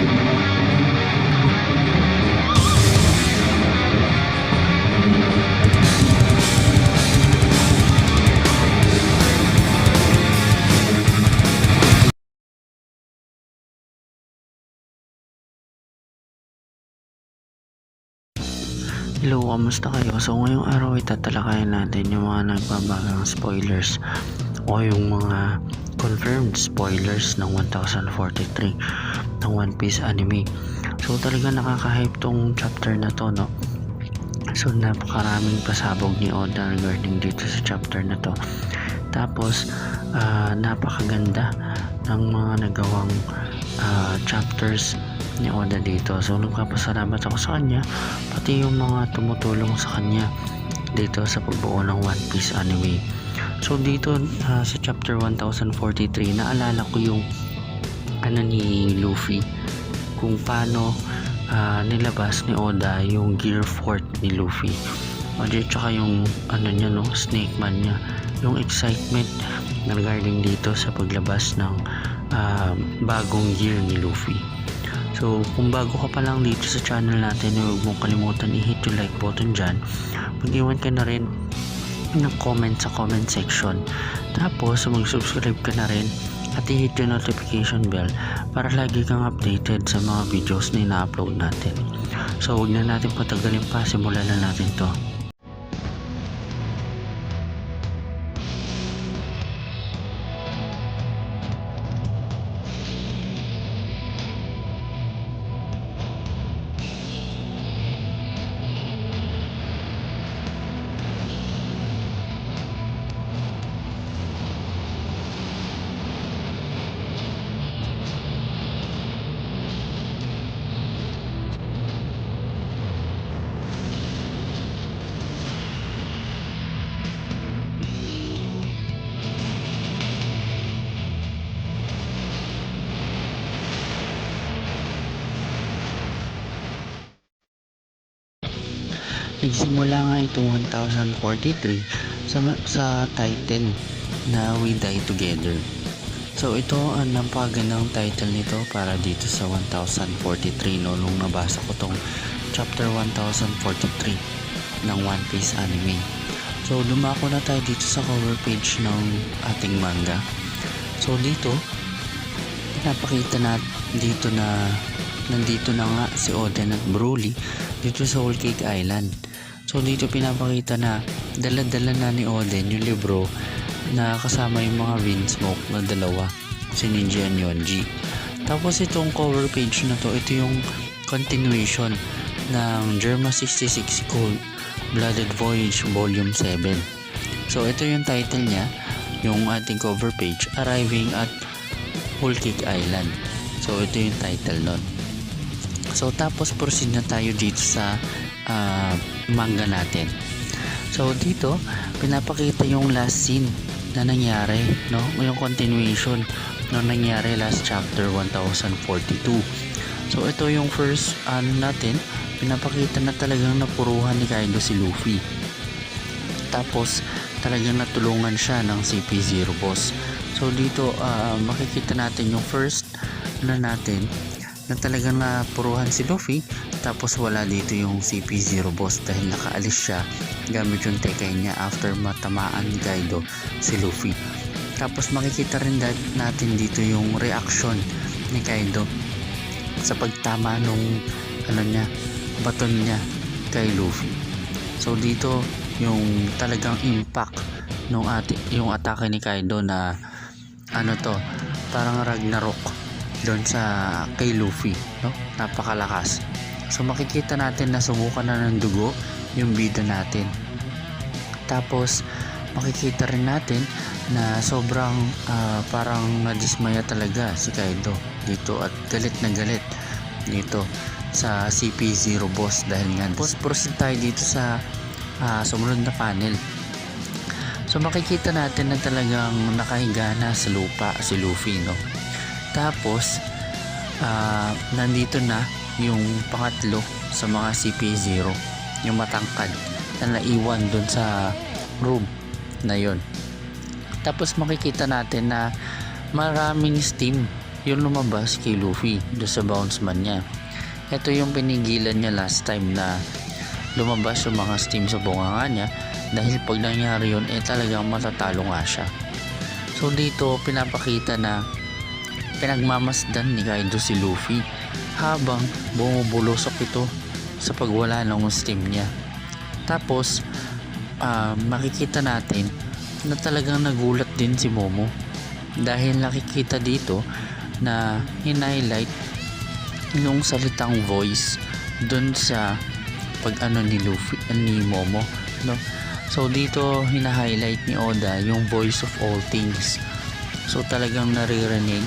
Hello, kamusta kayo? So ngayong araw ay tatalakayin natin yung mga nagbabagang spoilers o yung mga confirmed spoilers ng 1043 ng One Piece anime. So talaga nakaka-hype tong chapter na to, no? So napakaraming pasabog ni Oda regarding dito sa chapter na to. Tapos napakaganda ng mga nagawang chapters ni Oda dito. So nagpapasalamat ako sa kanya, pati yung mga tumutulong sa kanya dito sa pagbuo ng One Piece anime. So dito sa chapter 1043, naalala ko yung ni Luffy, kung paano nilabas ni Oda yung Gear Fort ni Luffy. At saka yung niya, no, Snake Man niya, yung excitement regarding dito sa paglabas ng bagong gear ni Luffy. So kung bago ka pa lang dito sa channel natin, huwag mong kalimutan i-hit yung like button dyan. Mag-iwan ka na rin ng comment sa comment section. Tapos mag-subscribe ka na rin at i-hit yung notification bell para lagi kang updated sa mga videos na ina-upload natin. So huwag na natin patagalin pa, simulan na natin to. Nagsimula nga itong 1043 sa title na We Die Together. So ito ang napakagandang title nito para dito sa 1043, no, nung nabasa ko tong chapter 1043 ng One Piece anime. So dumako na tayo dito sa cover page ng ating manga. So dito pinapakita na dito na nandito na nga si Oden at Broly dito sa Whole Cake Island. So dito pinapakita na dala-dala na ni Oden yung libro na kasama yung mga Vinsmoke na dalawa, si Ninja and Yonji. Tapos itong cover page na to, ito yung continuation ng Germa 66 Cold Blooded Voyage Volume 7. So ito yung title niya, yung ating cover page, Arriving at Whole Cake Island. So ito yung title nun. So tapos proceed na tayo dito sa manga natin. So dito pinapakita yung last scene na nangyari, no, yung continuation na nangyari last chapter 1042. So ito yung first natin, pinapakita na talagang napuruhan ni Kaido si Luffy. Tapos talagang natulungan siya ng CP0 boss. So dito makikita natin yung first natin na talagang napuruhan si Luffy, tapos wala dito yung CP0 boss dahil nakaalis siya gamit yung tekay niya after matamaan ni Kaido si Luffy. Tapos makikita rin natin dito yung reaction ni Kaido sa pagtama nung baton niya kay Luffy. So dito yung talagang impact nung yung atake ni Kaido na parang Ragnarok doon sa kay Luffy, no? Napakalakas. So makikita natin na subukan na ng dugo yung bida natin. Tapos makikita rin natin na sobrang parang nadismaya talaga si Kaido dito at galit na galit dito sa CP0 boss dahil nga. Tapos proceed tayo dito sa sumunod na panel. So makikita natin na talagang nakahiga na sa lupa si Luffy, no? Tapos nandito na yung pangatlo sa mga CP0, yung matangkad na naiwan dun sa room na yon. Tapos makikita natin na maraming steam yung lumabas kay Luffy do sa bounce man niya. Ito yung pinigilan niya last time na lumabas yung mga steam sa bunganga niya, dahil pag nangyari yun talagang matatalo nga siya. So dito pinapakita na pinagmamasdan ni Kaido si Luffy habang bumubulusok ito sa pagwala ng steam niya. Tapos makikita natin na talagang nagulat din si Momo dahil nakikita dito na hin-highlight yung salitang voice dun sa pag-ano ni Luffy, ni Momo, no? So dito hina-highlight ni Oda yung voice of all things. So talagang naririnig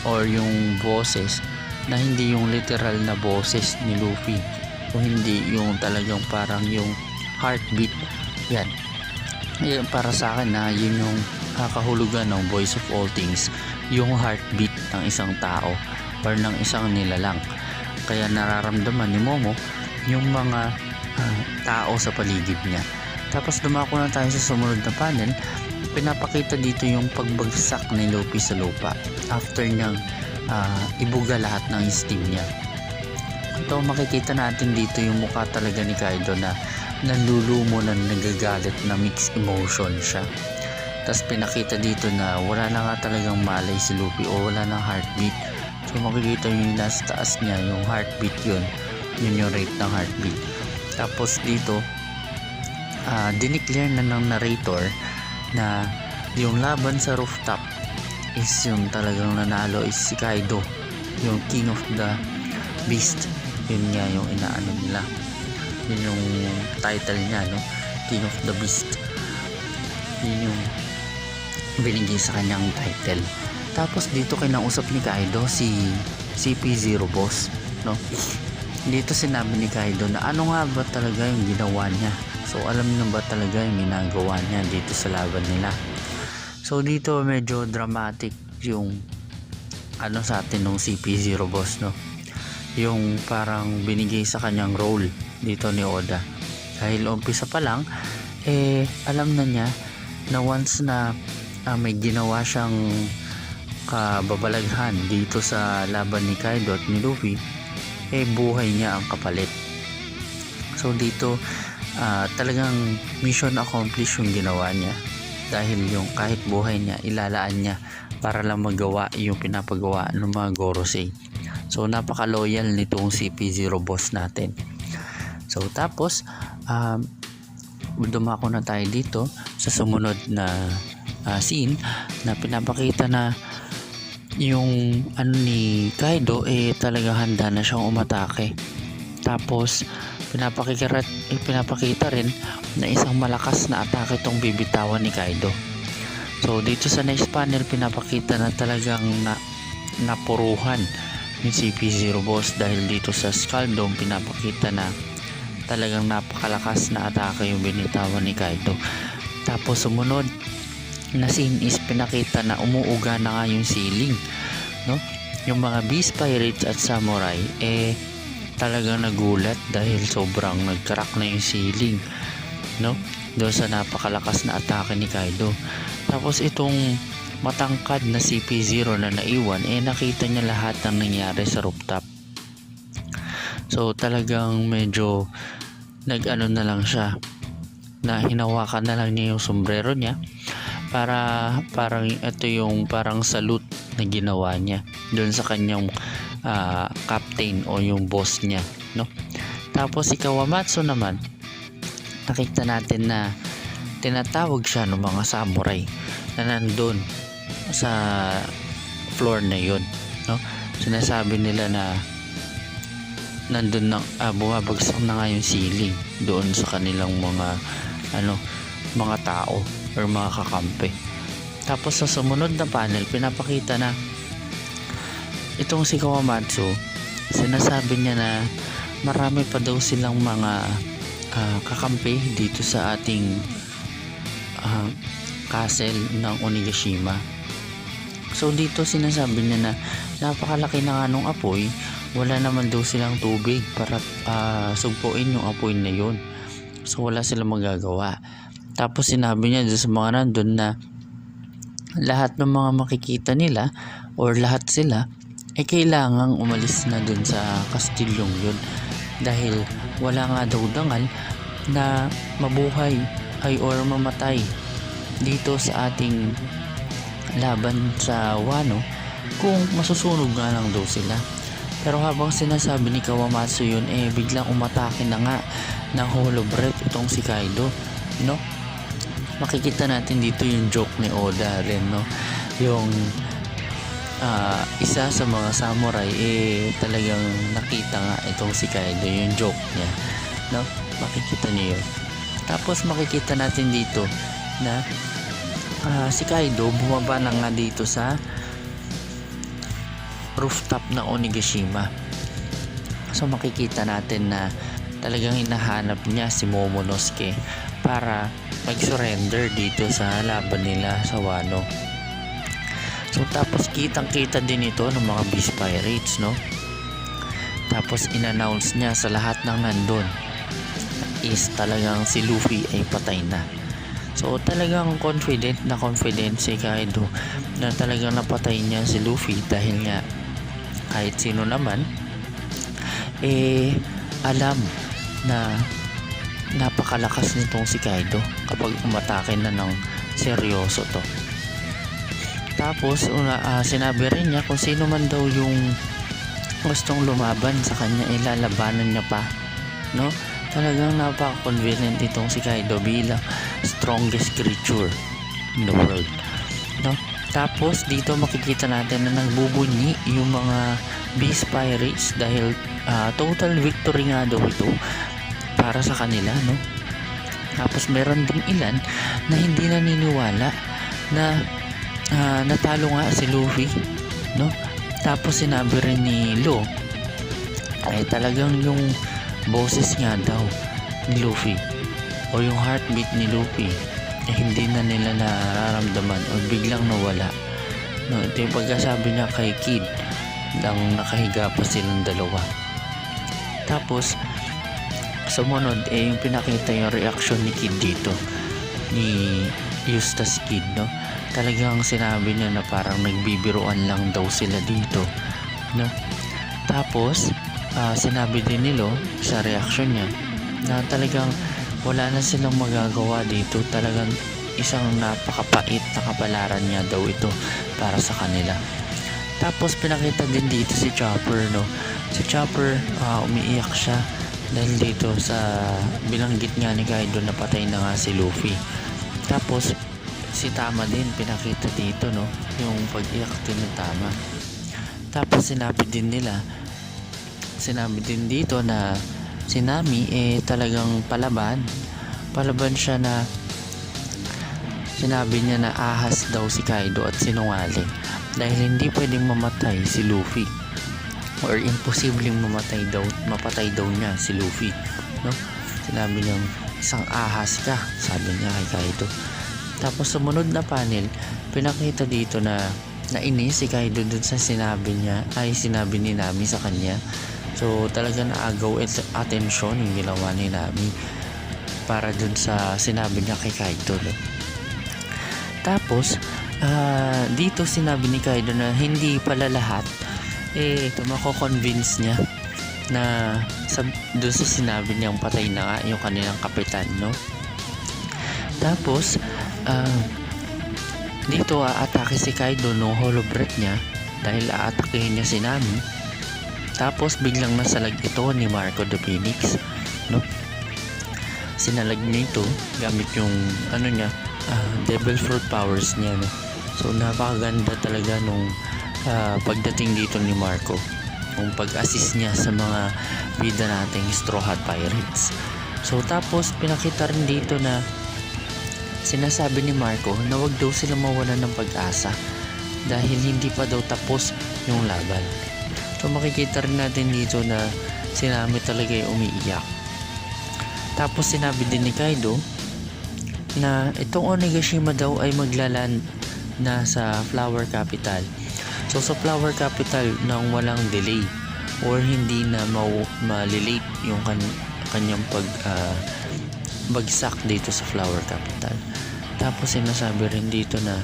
or yung boses na hindi yung literal na boses ni Luffy, o hindi yung talagang parang yung heartbeat. Yan para sa akin na yun yung kahulugan ng voice of all things, yung heartbeat ng isang tao or ng isang nilalang. Kaya nararamdaman ni Momo yung mga tao sa paligid niya. Tapos dumako na tayo sa sumunod na panel. Pinapakita dito yung pagbagsak ni Luffy sa lupa after niyang ibuga lahat ng steam niya. Ito makikita natin dito yung mukha talaga ni Kaido na nalulumo na nagagalit na mixed emotion siya. Tapos pinakita dito na wala na nga talagang malay si Luffy o wala nang heartbeat. So makikita yung nasa taas niya yung heartbeat, yun yung rate ng heartbeat. Tapos dito dineclare na ng narrator na yung laban sa rooftop is yung talagang nanalo is si Kaido, yung King of the Beast. Yun nga yung inaano nila, yun yung title niya, no? King of the Beast, yun yung binigay sa kanyang title. Tapos dito kinausap ni Kaido si CP0 boss, no? Dito sinabi ni Kaido na ano nga ba talaga yung ginawa niya. So alam na ba talaga yung ginagawa niya dito sa laban nila. So dito medyo dramatic yung ano sa atin nung CP0 boss, no? Yung parang binigay sa kanyang role dito ni Oda, dahil umpisa pa lang alam na niya na once na may ginawa siyang kababalaghan dito sa laban ni Kaido at ni Luffy, buhay niya ang kapalit. So dito talagang mission accomplished yung ginawa niya, dahil yung kahit buhay niya ilalaan niya para lang magawa yung pinapagawa ng mga Gorosei. So napaka-loyal nitong CP0 boss natin. So tapos dumako na tayo dito sa sumunod na scene na pinapakita na yung ano ni Kaido talaga handa na siyang umatake. Tapos pinapakita rin na isang malakas na atake itong bibitawan ni Kaido. So dito sa next panel pinapakita na talagang napuruhan yung CP0 boss, dahil dito sa Skull Dome pinapakita na talagang napakalakas na atake yung binitawan ni Kaido. Tapos sumunod na scene is pinakita na umuuga na nga yung ceiling, no? Yung mga Beast Pirates at Samurai talagang nagulat dahil sobrang nagcrack na yung ceiling, no? Doon sa napakalakas na atake ni Kaido. Tapos itong matangkad na CP0 na naiwan nakita niya lahat ng nangyari sa rooftop. So talagang medyo nag-ano na lang siya, na hinawakan na lang niya yung sombrero niya para parang ito yung parang salute na ginawa niya doon sa kanyang captain o yung boss niya, no? Tapos si Kawamatsu naman, nakita natin na tinatawag siya ng mga samurai na nandun sa floor na yun, no? Sinasabi nila na nandun na bumabagsak na nga yung ceiling doon sa kanilang mga tao or mga kakampi. Tapos sa sumunod na panel pinapakita na itong si Kawamatsu, sinasabi niya na marami pa daw silang mga kakampi dito sa ating castle ng Onigashima. So dito sinasabi niya na napakalaki na nga nung apoy, wala naman daw silang tubig para sugpuin yung apoy na yun. So wala silang magagawa. Tapos sinabi niya sa mga nandun na lahat ng mga makikita nila or lahat sila kailangang umalis na dun sa kastilyong yun dahil wala nga daw dangal na mabuhay ay or mamatay dito sa ating laban sa Wano kung masusunog nga lang daw sila. Pero habang sinasabi ni Kawamatsu yun, biglang umatake na nga ng Hollow Breath itong si Kaido, no? Makikita natin dito yung joke ni Oda rin, no? Yung isa sa mga samurai talagang nakita nga itong si Kaido, yung joke niya, no? Makikita niyo yun. Tapos makikita natin dito na si Kaido bumaba na nga dito sa rooftop na Onigashima. So makikita natin na talagang hinahanap niya si Momonosuke para mag-surrender dito sa laban nila sa Wano. So tapos kitang-kita din ito ng mga Beast Pirates, no? Tapos in-announce niya sa lahat ng nandun is talagang si Luffy ay patay na. So talagang confident si Kaido na talagang napatay niya si Luffy dahil nga kahit sino naman alam na napakalakas nitong si Kaido kapag umatake na ng seryoso to. Tapos sinabi rin niya kung sino man daw yung gustong lumaban sa kanya, lalabanan niya pa, no? Talagang napaka-convenient itong si Kaido bilang strongest creature in the world, no? Tapos dito makikita natin na nagbubunyi yung mga Beast Pirates dahil total victory nga daw ito para sa kanila, no? Tapos meron din ilan na hindi naniniwala na natalo nga si Luffy, no? Tapos sinabi rin ni Lo talagang yung boses nga daw ni Luffy o yung heartbeat ni Luffy hindi na nila nararamdaman o biglang nawala, no? Ito yung pagkasabi niya kay Kid nang nakahiga pa silang dalawa. Tapos sumunod yung pinakita yung reaction ni Kid dito, ni Eustace Kid, no? Talagang sinabi niya na parang nagbibiruan lang daw sila dito, no? Tapos sinabi din nilo sa reaction niya na talagang wala na silang magagawa dito, talagang isang napakapait na kapalaran niya daw ito para sa kanila. Tapos pinakita din dito si Chopper, no? Si Chopper umiiyak siya dahil dito sa binanggit nga ni Kaido na patay na nga si Luffy. Tapos si Tama din pinakita dito, no? Yung pag-iyak din ni Tama. Tapos sinabi din dito na si Nami talagang palaban siya, na sinabi niya na ahas daw si Kaido at sinungaling dahil hindi pwedeng mamatay si Luffy or imposibleng mapatay daw niya si Luffy, no? Sinabi niya isang ahas ka, sabi niya kay Kaido. Tapos sumunod na panel pinakita dito na nainis si Kaido dun sa sinabi ni Nami sa kanya. So talaga naagaw atensyon yung ginawa ni Nami para dun sa sinabi niya kay Kaido, no? Tapos dito sinabi ni Kaido na hindi pala lahat mako-convince niya na dun sa sinabi niyang patay na nga yung kanilang kapitan, no? Tapos dito aatake si Kaido no Hollow Breath niya dahil aatakehin niya si Nami. Tapos biglang nasalag ito ni Marco the Phoenix, no? Sinalag niya ito gamit yung Devil Fruit powers niya, no? So napakaganda talaga nung pagdating dito ni Marco, yung pag-assist niya sa mga bida nating Straw Hat Pirates. So tapos pinakita rin dito na sinasabi ni Marco na wag daw sila mawalan ng pag-asa dahil hindi pa daw tapos yung laban. So makikita rin natin dito na si Nami talaga yung umiiyak. Tapos sinabi din ni Kaido na itong Onigashima daw ay maglaland na sa Flower Capital. So sa Flower Capital nang walang delay or hindi na malilate yung kanyang bagsak dito sa Flower Capital. Tapos sinasabi rin dito na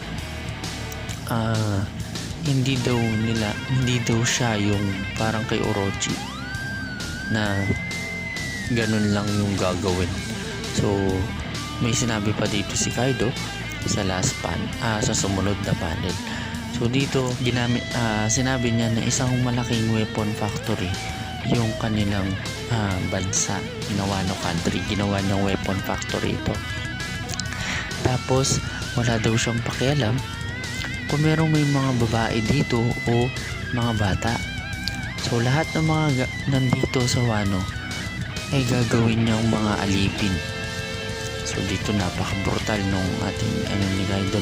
hindi daw siya yung parang kay Orochi na ganun lang yung gagawin. So may sinabi pa dito si Kaido sa sa sumunod na panel. So dito sinabi niya na isang malaking weapon factory yung kanilang bansa, Wano country, ginawa ng weapon factory ito. Tapos wala daw siyang pakialam kung merong may mga babae dito o mga bata. So lahat ng mga nandito sa Wano ay gagawin niyang mga alipin. So dito napaka-brutal nung ating ni Kaido.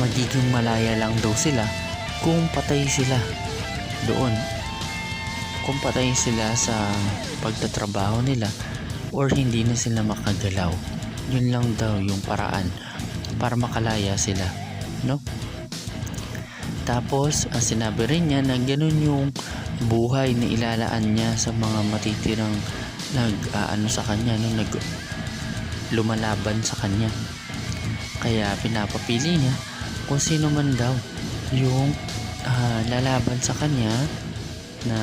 Magiging malaya lang daw sila kung patay sila doon. Kung patay sila sa pagtatrabaho nila or hindi na sila makagalaw. Yun lang daw yung paraan para makalaya sila, no? Tapos sinabi rin niya na ganun yung buhay na ilalaan niya sa mga matitirang sa kanya, lumalaban sa kanya. Kaya pinapapili niya kung sino man daw yung lalaban sa kanya na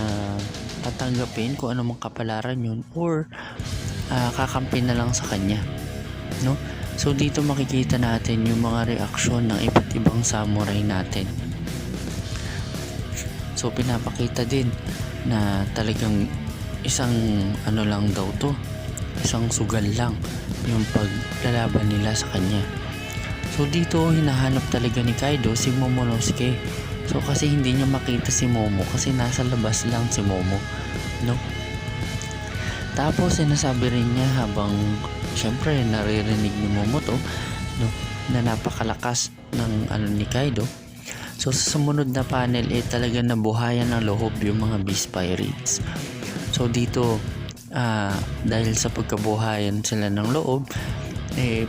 tatanggapin kung ano mang kapalaran yun or kakampi na lang sa kanya, no? So dito makikita natin yung mga reaksyon ng iba't ibang samurai natin. So pinapakita din na talagang isang lang daw to, isang sugal lang yung paglalaban nila sa kanya. So dito hinahanap talaga ni Kaido si Momonosuke. So kasi hindi niya makita si Momo kasi nasa labas lang si Momo, no? Tapos sinasabi rin niya habang syempre naririnig ni Momo to, no, na napakalakas ng ni Kaido. So sa sumunod na panel talagang nabuhayan ng loob yung mga Beast Pirates. So dito dahil sa pagkabuhayan sila ng loob,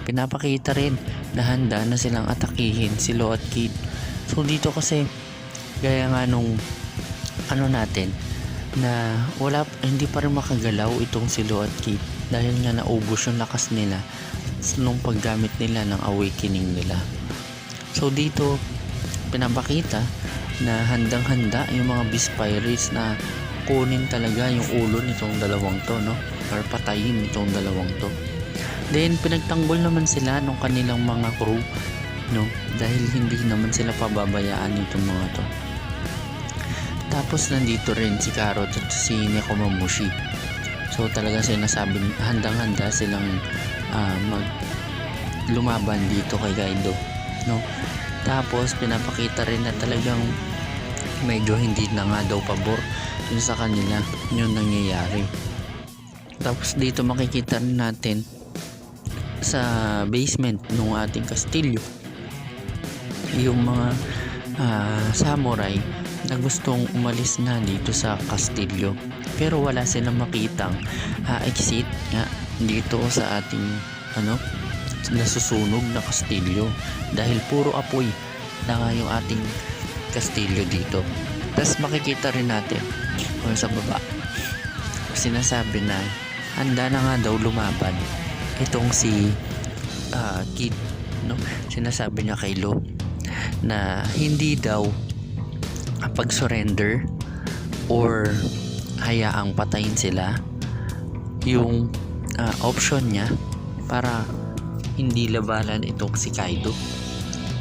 pinapakita rin na handa na silang atakihin si Law at Kid. So dito kasi gaya nga nung natin na hindi pa rin makagalaw itong si Law at Kid dahil nga naubos yung lakas nila nung paggamit nila ng awakening nila. So dito pinapakita na handang-handa yung mga Beast Pirates na kunin talaga yung ulo nitong dalawang to, no? Or patayin itong dalawang to. Then pinagtanggol naman sila nung kanilang mga crew, no? Dahil hindi naman sila pababayaan itong mga to. Tapos nandito rin si Carrot at si Nekomamushi. So talaga sinasabi handang-handa silang lumaban dito kay Kaido, no? Tapos pinapakita rin na talagang medyo hindi na nga daw pabor yun sa kanila yung nangyayari. Tapos dito makikita rin natin sa basement ng ating kastilyo yung mga samurai na gustong umalis na dito sa kastilyo, pero wala silang makitang exit nga dito sa ating nasusunog na kastilyo dahil puro apoy na nga yung ating kastilyo dito. Tapos makikita rin natin kung sa baba sinasabi na handa na nga daw lumaban itong si Kid, no? Sinasabi niya kay Law na hindi daw pag-surrender or hayaang patayin sila yung option niya para hindi labanan itong si Kaido.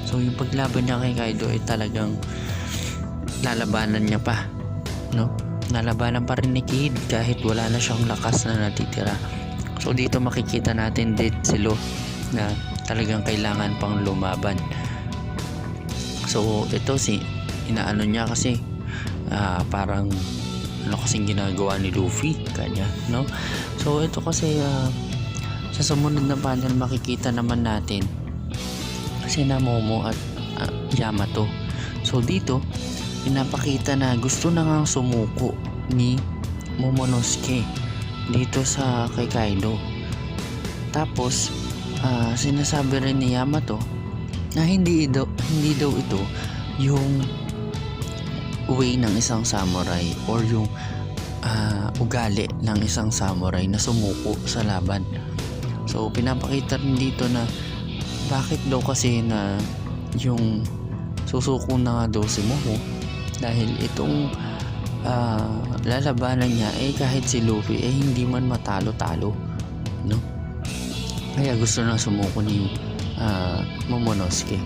So yung paglaban niya kay Kaido ay talagang lalabanan niya pa, no? Nalabanan pa rin ni Kid kahit wala na siyang lakas na natitira. So dito makikita natin din si Law na talagang kailangan pang lumaban. So ito inaano niya kasi parang kasing ginagawa ni Luffy kanya, no? So ito kasi sa sumunod na panel makikita naman natin sina Momo at Yamato. So dito pinapakita na gusto na ngang sumuko ni Momonosuke dito sa kay Kaido. Tapos sinasabi rin ni Yamato na hindi daw ito yung way ng isang samurai or yung ugali ng isang samurai na sumuko sa laban. So pinapakita rin dito na bakit daw kasi na yung susuko na nga daw si Momo dahil itong lalabanan niya kahit si Luffy hindi man matalo-talo, no? Kaya gusto na sumuko ni Momonosuke.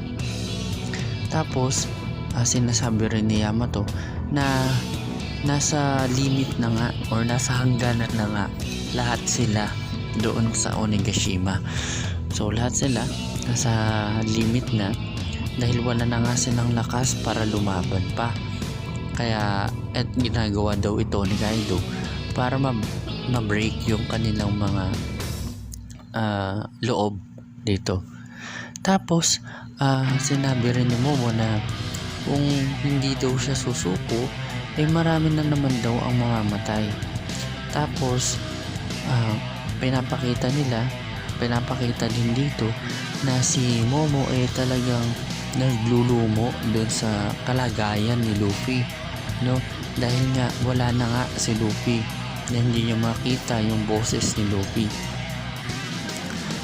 Tapos sinasabi rin ni Yamato na nasa limit na nga or nasa hangganan na nga lahat sila doon sa Onigashima. So lahat sila nasa limit na dahil wala na nga silang lakas para lumaban pa. Kaya ginagawa daw ito ni Kaido para ma-break yung kanilang mga loob dito. Tapos sinabi rin ni Momo na kung hindi daw siya susuko marami na naman daw ang mamamatay. Tapos pinapakita din dito na si Momo talagang naglulumo doon sa kalagayan ni Luffy, no? Dahil nga wala na nga si Luffy na hindi niya makita yung boses ni Luffy.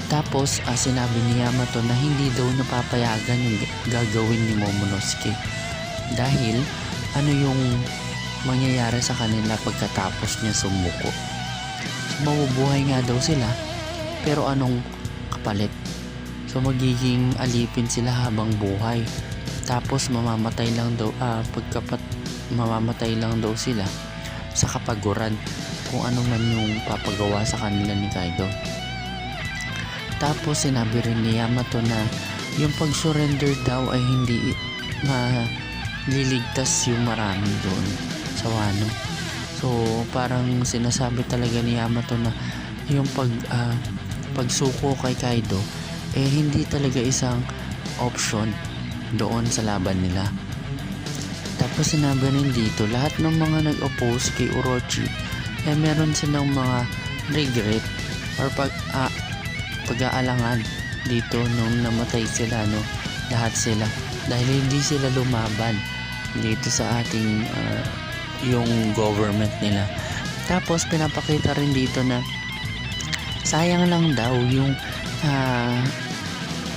Tapos sinabi ni Yamato na hindi daw napapayagan yung gagawin ni Momonosuke dahil ano yung mangyayari sa kanila pagkatapos niya sumuko. So, mabubuhay nga daw sila pero anong kapalit? So magiging alipin sila habang buhay. Tapos mamamatay lang daw mamamatay lang daw sila sa kapaguran kung ano man yung papagawa sa kanila ni Kaido. Tapos sinabi rin ni Yamato na yung pag-surrender daw ay hindi maliligtas yung marami doon sa Wano. So parang sinasabi talaga ni Yamato na yung pagsuko kay Kaido hindi talaga isang option doon sa laban nila. Tapos sinabi rin dito lahat ng mga nag-oppose kay Orochi meron silang mga regret or pag-aalangan dito nung namatay sila, no? Lahat sila dahil hindi sila lumaban dito sa ating yung government nila. Tapos pinapakita rin dito na sayang lang daw yung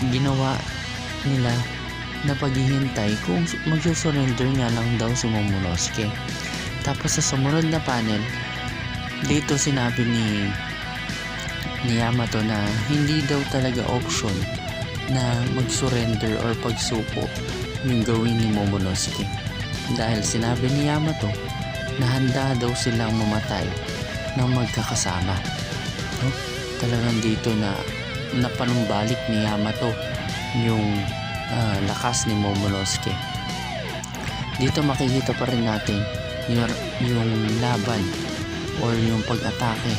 ginawa nila na paghihintay kung magsusurrender nga lang daw si Momonosuke. Tapos sa sumunod na panel dito sinabi ni Yamato na hindi daw talaga option na mag-surrender or pagsuko yung gawin ni Momonosuke dahil sinabi ni Yamato na handa daw silang mamatay ng magkakasama, no? Talagang dito na napanumbalik ni Yamato yung lakas ni Momonosuke. Dito makikita pa rin natin yung laban or yung pag-atake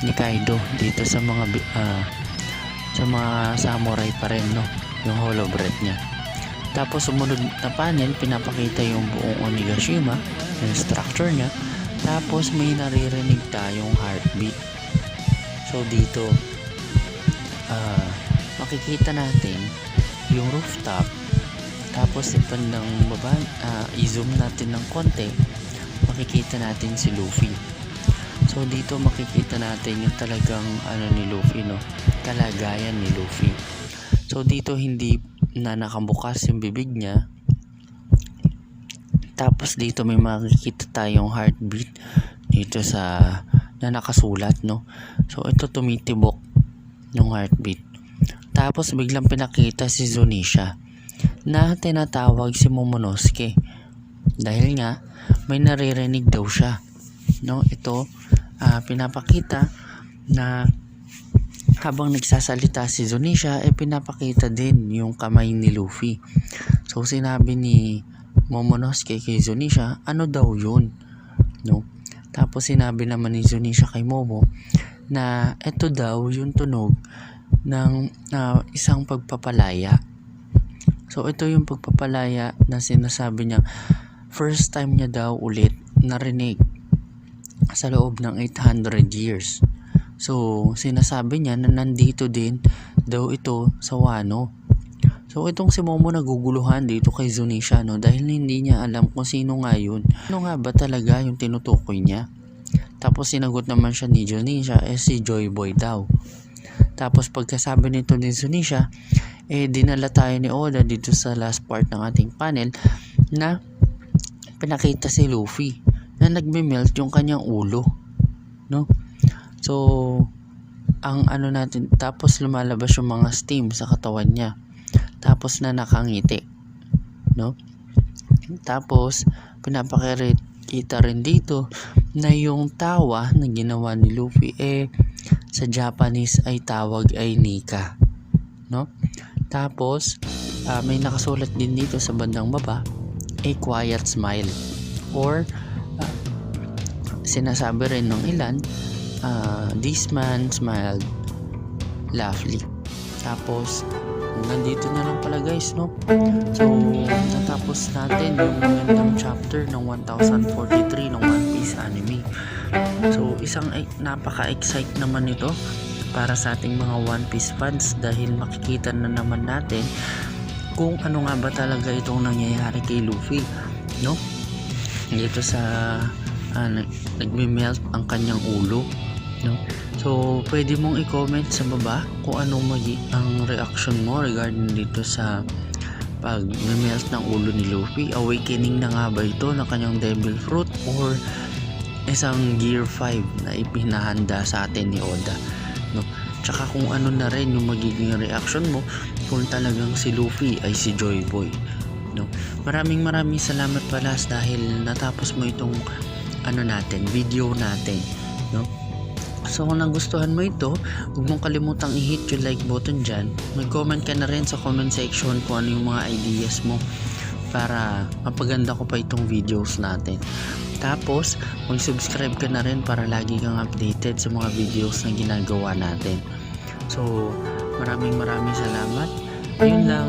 ni Kaido dito sa mga samurai pa rin, no? Yung hollow breath niya. Tapos sumunod na panel pinapakita yung buong Onigashima, yung structure niya. Tapos may naririnig tayong heartbeat. So dito makikita natin yung rooftop. Tapos bandang baba i-zoom natin ng konti, makikita natin si Luffy. So dito makikita natin yung talagang ni Luffy, no? Kalagayan ni Luffy. So dito hindi na nakabukas yung bibig niya. Tapos dito may makikita tayong heartbeat dito na nakasulat, no? So ito tumitibok yung heartbeat. Tapos biglang pinakita si Zunisha na tinatawag si Momonosuke dahil nga may naririnig daw siya, no? Ito pinapakita na habang nagsasalita si Zunisha pinapakita din yung kamay ni Luffy. So sinabi ni Momonosuke kay Zunisha, ano daw yun, no? Tapos sinabi naman ni Zunisha kay Momo na ito daw yung tunog ng isang pagpapalaya. So ito yung pagpapalaya na sinasabi niya first time niya daw ulit narinig sa loob ng 800 years. So sinasabi niya na nandito din daw ito sa Wano. So itong si Momo naguguluhan dito kay Zunisha, no? Dahil hindi niya alam kung sino nga yun. Ano nga ba talaga yung tinutukoy niya? Tapos sinagot naman siya ni Zunisha si Joy Boy daw. Tapos pagkasabi nito ni Zunisha dinala tayo ni Oda dito sa last part ng ating panel na pinakita si Luffy na nagme-melt yung kanyang ulo, no? So ang ano natin, tapos lumalabas yung mga steam sa katawan niya, tapos na nakangiti, no? Tapos pinapakita rin dito na yung tawa na ginawa ni Luffy sa Japanese ay tawag ay Nika, no? Tapos may nakasulat din dito sa bandang baba, a quiet smile, or sinasabi rin ng ilan, this man smiled lovely. Tapos nandito na lang pala guys, no? So natapos natin yung magandang chapter ng 1043 ng One Piece anime. So isang napaka-excite naman ito para sa ating mga One Piece fans, dahil makikita na naman natin kung ano nga ba talaga itong nangyayari kay Luffy, no? Dito sa nagme-melt ang kanyang ulo, no? So pwede mong i-comment sa baba kung ano ang reaction mo regarding dito sa pag-melt ng ulo ni Luffy. Awakening na nga ba ito ng kanyang Devil Fruit, or isang Gear 5 na ipinahanda sa atin ni Oda, no? Tsaka kung ano na rin yung magiging reaction mo kung talagang si Luffy ay si Joy Boy, no? Maraming salamat pala dahil natapos mo itong video natin, no? So kung nagustuhan mo ito, huwag mong kalimutang i-hit yung like button dyan. Mag-comment ka na rin sa comment section kung ano yung mga ideas mo para mapaganda ko pa itong videos natin. Tapos mag-subscribe ka na rin para lagi kang updated sa mga videos na ginagawa natin. So maraming salamat. Yun lang.